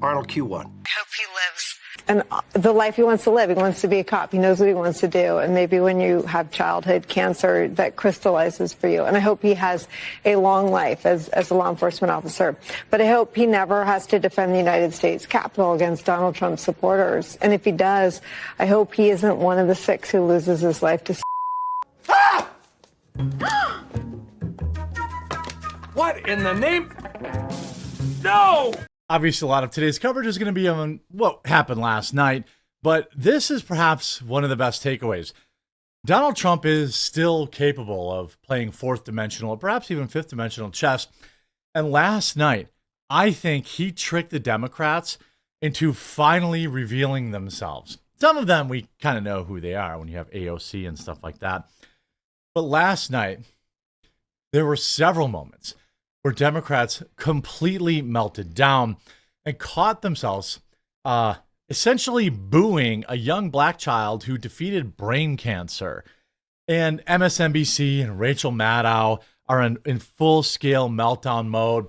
Arnold Q1. I hope he lives. And the life he wants to live. He wants to be a cop. He knows what he wants to do. And maybe when you have childhood cancer, that crystallizes for you. And I hope he has a long life as a law enforcement officer. But I hope he never has to defend the United States Capitol against Donald Trump's supporters. And if he does, I hope he isn't one of the 6 who loses his life to... Ah! What in the name? No! Obviously, a lot of today's coverage is going to be on what happened last night, but this is perhaps one of the best takeaways. Donald Trump is still capable of playing fourth dimensional, or perhaps even fifth dimensional chess. And last night, I think he tricked the Democrats into finally revealing themselves. Some of them, we kind of know who they are when you have AOC and stuff like that. But last night, there were several moments where Democrats completely melted down and caught themselves essentially booing a young black child who defeated brain cancer. And MSNBC and Rachel Maddow are in full-scale meltdown mode.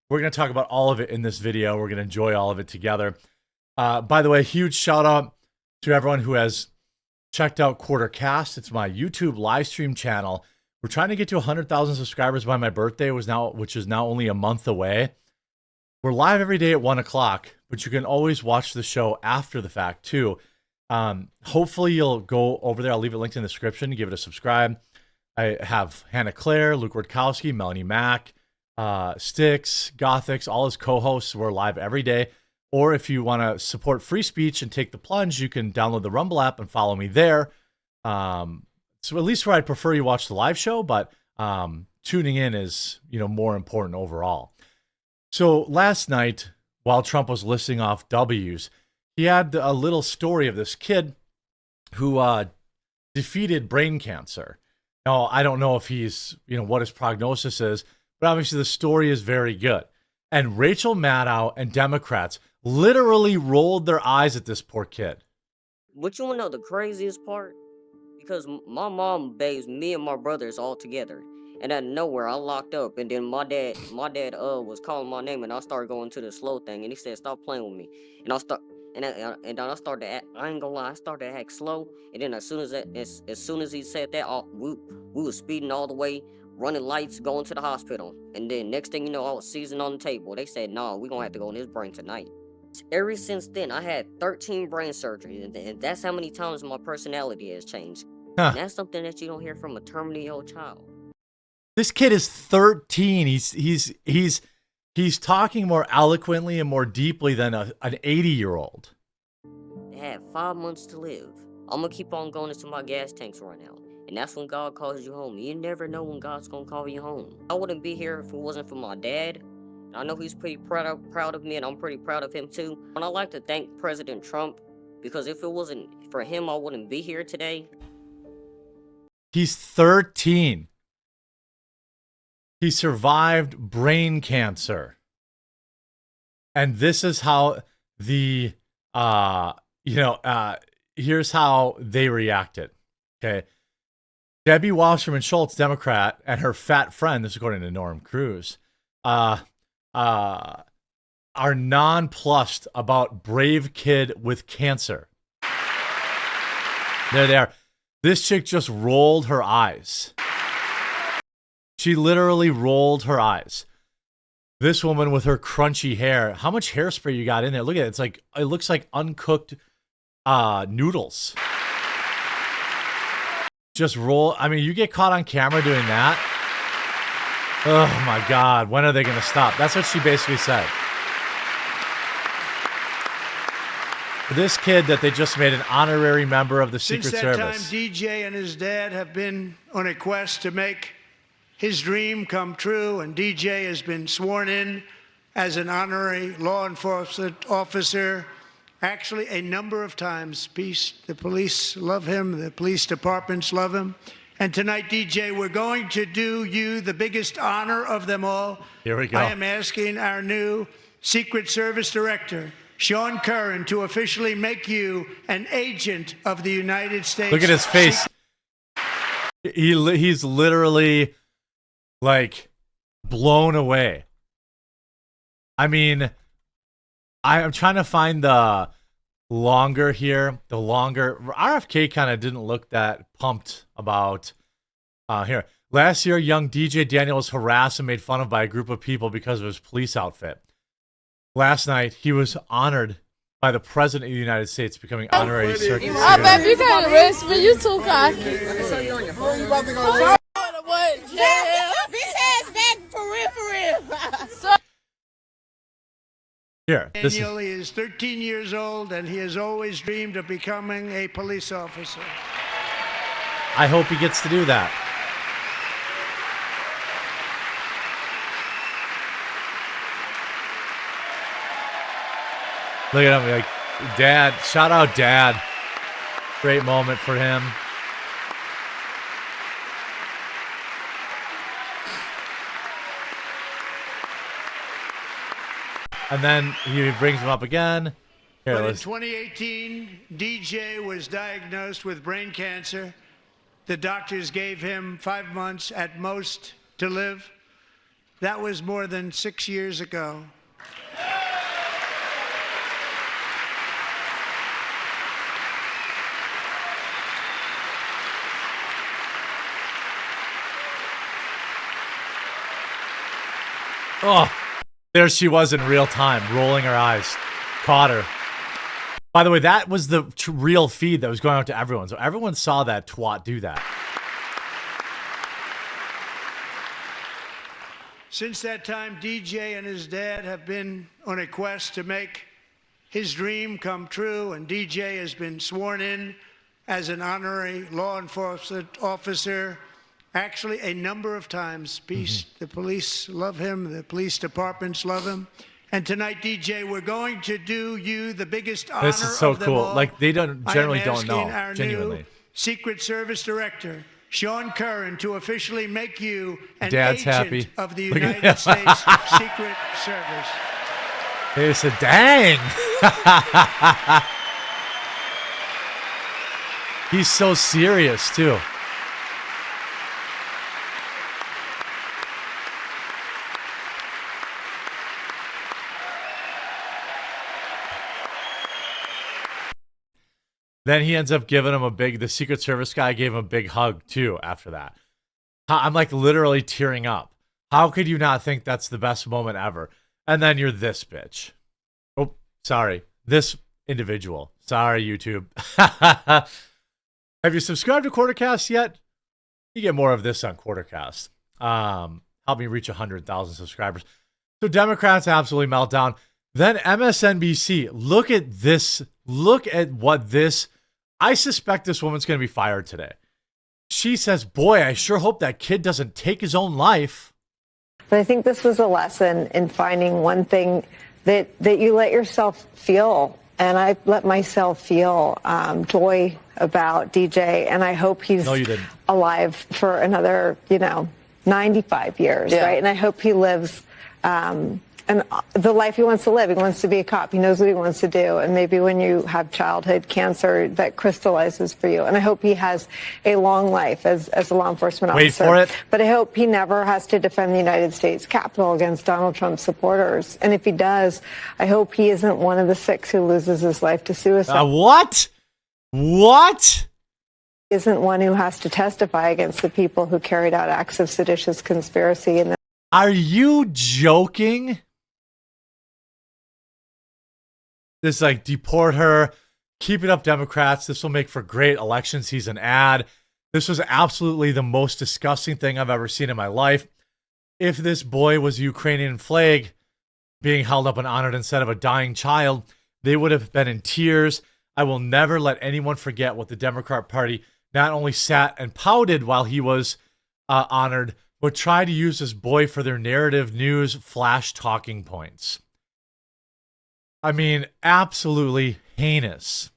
We're going to talk about all of it in this video. We're going to enjoy all of it together. By the way, huge shout-out to everyone who has checked out Quartercast. It's my YouTube live stream channel. We're trying to get to 100,000 subscribers by my birthday, which is now only a month away. We're live every day at 1 o'clock, but you can always watch the show after the fact, too. Hopefully, you'll go over there. I'll leave it linked in the description. Give it a subscribe. I have Hannah Claire, Luke Wardkowski, Melanie Mack, Styx, Gothics, all his co-hosts. We're live every day. Or if you want to support free speech and take the plunge, you can download the Rumble app and follow me there. So at least where I'd prefer you watch the live show, but tuning in is, more important overall. So last night, while Trump was listing off W's, he had a little story of this kid who defeated brain cancer. Now, I don't know if he's, what his prognosis is, but obviously the story is very good. And Rachel Maddow and Democrats literally rolled their eyes at this poor kid. But you want to know the craziest part? Because my mom bathes me and my brothers all together, and out of nowhere I locked up, and then my dad was calling my name, and I started going to the slow thing, and he said stop playing with me, and I started to act, I ain't gonna lie, I started to act slow, and then as soon as he said that, we was speeding all the way, running lights, going to the hospital, and then next thing you know, I was seizing on the table. They said no, we gonna have to go in his brain tonight. Ever since then, I had 13 brain surgeries, and that's how many times my personality has changed. Huh. And that's something that you don't hear from a terminally ill child. This kid is 13. He's talking more eloquently and more deeply than an 80-year-old. They had 5 months to live. I'm gonna keep on going until my gas tanks run out. And that's when God calls you home. You never know when God's gonna call you home. I wouldn't be here if it wasn't for my dad. I know he's pretty proud of me, and I'm pretty proud of him too. And I'd like to thank President Trump, because if it wasn't for him, I wouldn't be here today. He's 13. He survived brain cancer. And this is how here's how they reacted. Okay. Debbie Wasserman Schultz, Democrat, and her fat friend, this is according to Norm Cruz, are nonplussed about brave kid with cancer. There they are. This chick just rolled her eyes. She literally rolled her eyes. This woman with her crunchy hair. How much hairspray you got in there? Look at it. It looks like uncooked noodles. Just roll. I mean, you get caught on camera doing that. Oh my God. When are they going to stop? That's what she basically said. This kid that they just made an honorary member of the Secret Service. Since that time, DJ and his dad have been on a quest to make his dream come true, and DJ has been sworn in as an honorary law enforcement officer, actually a number of times. The police love him, the police departments love him. And tonight, DJ, we're going to do you the biggest honor of them all. Here we go. I am asking our new Secret Service Director, Sean Curran, to officially make you an agent of the United States. Look at his face. He's literally like blown away. I mean, I'm trying to find the longer here. The longer RFK kind of didn't look that pumped about here. Last year, young DJ Daniel was harassed and made fun of by a group of people because of his police outfit. Last night, he was honored by the President of the United States, becoming honorary circuit. Oh, baby, you can't arrest me. You too cocky. I can show you on your phone. You about to go what? Jail. Bitch ass back for real. Here, this Daniel is 13 years old, and he has always dreamed of becoming a police officer. I hope he gets to do that. Look at him, like, Dad. Shout out, Dad. Great moment for him. And then he brings him up again. Here, But in 2018, DJ was diagnosed with brain cancer. The doctors gave him 5 months at most to live. That was more than 6 years ago. Oh, there she was in real time, rolling her eyes. Caught her. By the way, that was the real feed that was going out to everyone. So everyone saw that twat do that. Since that time, DJ and his dad have been on a quest to make his dream come true, and DJ has been sworn in as an honorary law enforcement officer actually a number of times. The police love him. The police departments love him. And tonight, DJ, we're going to do you the biggest honor This is so of them cool. all. Like, they don't generally don't know, Our genuinely. new Secret Service Director, Sean Curran, to officially make you an Dad's agent happy. of the Look at United States Secret Service. He said, dang. He's so serious, too. Then he ends up giving him the Secret Service guy gave him a big hug too after that. I'm like literally tearing up. How could you not think that's the best moment ever? And then you're this bitch. Oh, sorry. This individual. Sorry, YouTube. Have you subscribed to Quartercast yet? You get more of this on Quartercast. Help me reach 100,000 subscribers. So Democrats absolutely melt down. Then MSNBC. Look at this. Look at what this. I suspect this woman's going to be fired today. She says, boy, I sure hope that kid doesn't take his own life. But I think this was a lesson in finding one thing that you let yourself feel. And I let myself feel joy about DJ. And I hope he's alive for another, 95 years, right? And I hope he lives and the life he wants to live. He wants to be a cop. He knows what he wants to do. And maybe when you have childhood cancer, that crystallizes for you. And I hope he has a long life as a law enforcement officer. Wait for it. But I hope he never has to defend the United States Capitol against Donald Trump supporters. And if he does, I hope he isn't one of the 6 who loses his life to suicide. What? What? Isn't one who has to testify against the people who carried out acts of seditious conspiracy. And Are you joking? This like deport her, keep it up, Democrats. This will make for great election season ad. This was absolutely the most disgusting thing I've ever seen in my life. If this boy was a Ukrainian flag being held up and honored instead of a dying child, they would have been in tears. I will never let anyone forget what the Democrat Party not only sat and pouted while he was honored, but tried to use this boy for their narrative news flash talking points. I mean, absolutely heinous. Of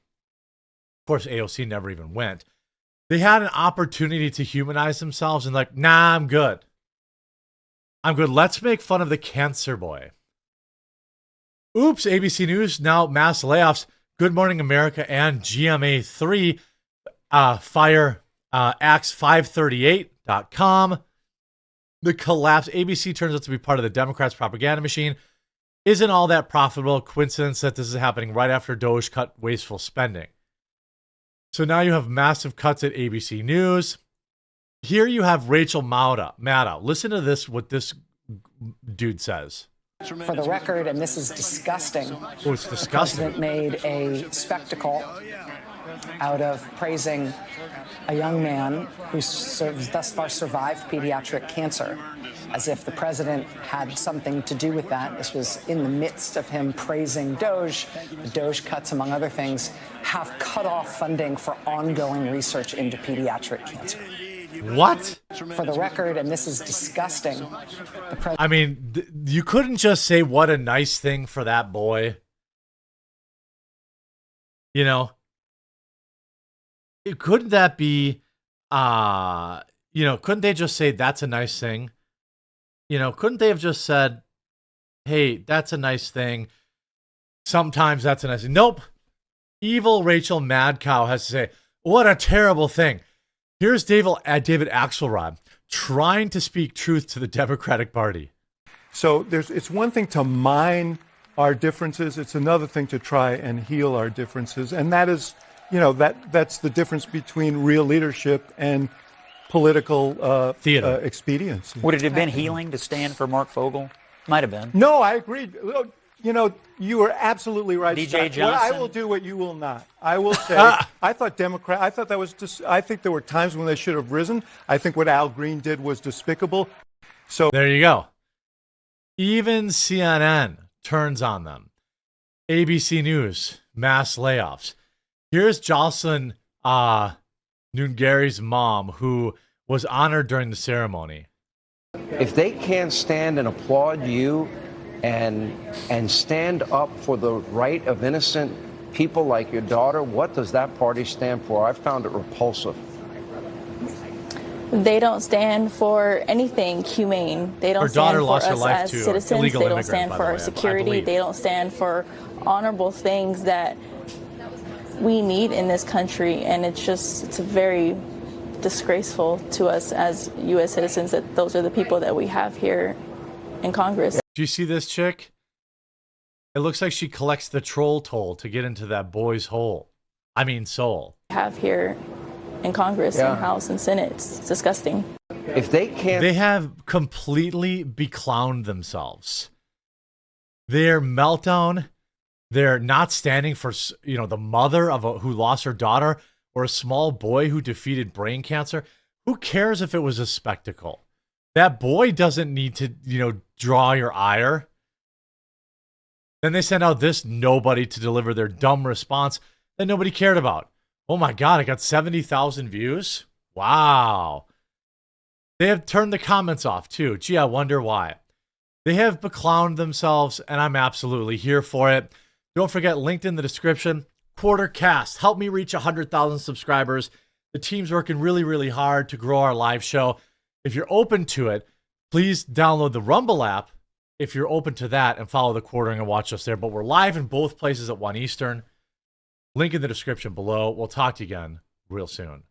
course, AOC never even went. They had an opportunity to humanize themselves and like, nah, I'm good. I'm good. Let's make fun of the cancer boy. Oops, ABC News, now mass layoffs. Good Morning America and GMA3 fire Axe538.com. The collapse. ABC turns out to be part of the Democrats' propaganda machine. isn't all that profitable. Coincidence that this is happening right after Doge cut wasteful spending. So now you have massive cuts at ABC News. Here you have Rachel Maddow. Listen to this, what this dude says. For the record, and this is disgusting. Oh, it's disgusting. The president made a spectacle out of praising a young man who thus far survived pediatric cancer, as if the president had something to do with that. This was in the midst of him praising Doge. The Doge cuts, among other things, have cut off funding for ongoing research into pediatric cancer. What? For the record, and this is disgusting. I mean, you couldn't just say what a nice thing for that boy. You know, couldn't that be, couldn't they just say that's a nice thing? Couldn't they have just said, hey, that's a nice thing. Sometimes that's a nice thing. Nope. Evil Rachel Madcow has to say, what a terrible thing. Here's David Axelrod trying to speak truth to the Democratic Party. So it's one thing to mine our differences. It's another thing to try and heal our differences. And that is, that's the difference between real leadership and political theater expediency. Would it have been healing to stand for Mark Fogel? Might have been. No, I agree. You are absolutely right. DJ Scott. Johnson. I will do what you will not. I will say, I think there were times when they should have risen. I think what Al Green did was despicable. So there you go. Even CNN turns on them. ABC News, mass layoffs. Here's Jocelyn Nungari's mom, who was honored during the ceremony. If they can't stand and applaud you and stand up for the right of innocent people like your daughter, what does that party stand for? I found it repulsive. They don't stand for anything humane. They don't Her daughter stand for lost her us life as to citizens. illegal They don't immigrant, stand by for the our way, I security. believe. They don't stand for honorable things that we need in this country. And it's very disgraceful to us as U.S. citizens that those are the people that we have here in Congress. Do you see this chick? It looks like she collects the troll toll to get into that boy's soul. Have here in Congress and House and Senate. It's disgusting. If they can't... They have completely beclowned themselves. Their meltdown, they're not standing for, the mother of who lost her daughter or a small boy who defeated brain cancer. Who cares if it was a spectacle? That boy doesn't need to, draw your ire. Then they sent out this nobody to deliver their dumb response that nobody cared about. Oh my God, I got 70,000 views? Wow. They have turned the comments off too. Gee, I wonder why. They have beclowned themselves, and I'm absolutely here for it. Don't forget, linked in the description, Quartercast. Help me reach 100,000 subscribers. The team's working really, really hard to grow our live show. If you're open to it, please download the Rumble app if you're open to that and follow the Quartering and watch us there. But we're live in both places at 1 Eastern. Link in the description below. We'll talk to you again real soon.